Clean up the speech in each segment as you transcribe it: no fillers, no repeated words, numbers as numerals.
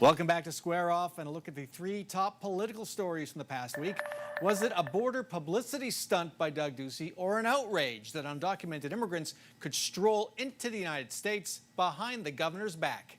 Welcome back to Square Off and a look at the three top political stories from the past week. Was it a border publicity stunt by Doug Ducey or an outrage that undocumented immigrants could stroll into the United States behind the governor's back?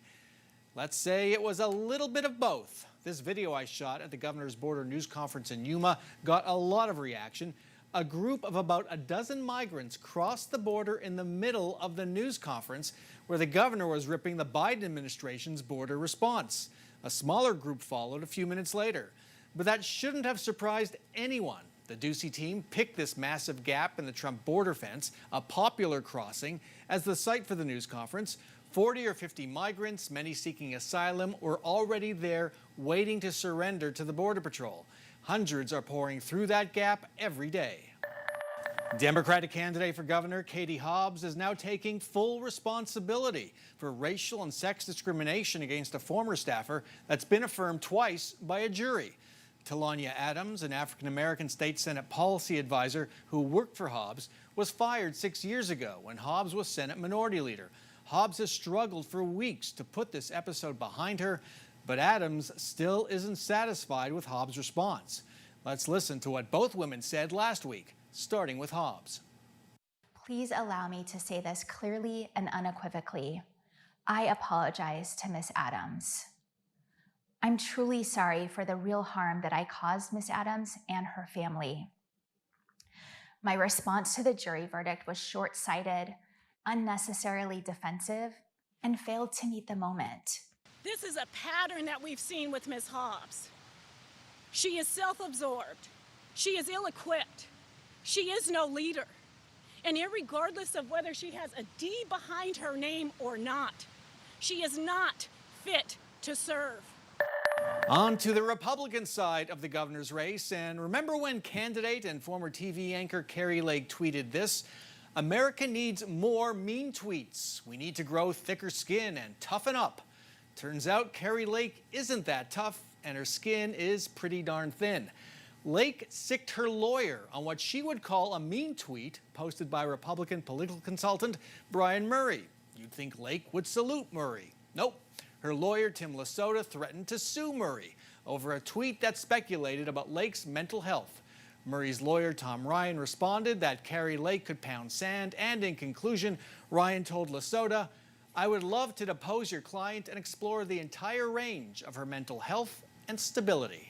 Let's say it was a little bit of both. This video I shot at the governor's border news conference in Yuma got a lot of reaction. A group of about a dozen migrants crossed the border in the middle of the news conference where the governor was ripping the Biden administration's border response. A smaller group followed a few minutes later. But that shouldn't have surprised anyone. The Ducey team picked this massive gap in the Trump border fence, a popular crossing, as the site for the news conference. 40 or 50 migrants, many seeking asylum, were already there waiting to surrender to the Border Patrol. Hundreds are pouring through that gap every day. Democratic candidate for governor Kari Hobbs is now taking full responsibility for racial and sex discrimination against a former staffer that's been affirmed twice by a jury. Talonya Adams, an African-American state Senate policy advisor who worked for Hobbs, was fired 6 years ago when Hobbs was Senate Minority Leader. Hobbs has struggled for weeks to put this episode behind her, but Adams still isn't satisfied with Hobbs' response. Let's listen to what both women said last week, starting with Hobbs. Please allow me to say this clearly and unequivocally. I apologize to Ms. Adams. I'm truly sorry for the real harm that I caused Ms. Adams and her family. My response to the jury verdict was short-sighted, unnecessarily defensive, and failed to meet the moment. This is a pattern that we've seen with Ms. Hobbs. She is self-absorbed. She is ill-equipped. She is no leader. And irregardless of whether she has a D behind her name or not, she is not fit to serve. On to the Republican side of the governor's race. And remember when candidate and former TV anchor Kari Lake tweeted this? America needs more mean tweets. We need to grow thicker skin and toughen up. Turns out Kari Lake isn't that tough, and her skin is pretty darn thin. Lake sicked her lawyer on what she would call a mean tweet posted by Republican political consultant Brian Murray. You'd think Lake would salute Murray. Nope. Her lawyer, Tim Lasota, threatened to sue Murray over a tweet that speculated about Lake's mental health. Murray's lawyer, Tom Ryan, responded that Kari Lake could pound sand, and in conclusion, Ryan told Lasota, "I would love to depose your client and explore the entire range of her mental health and stability."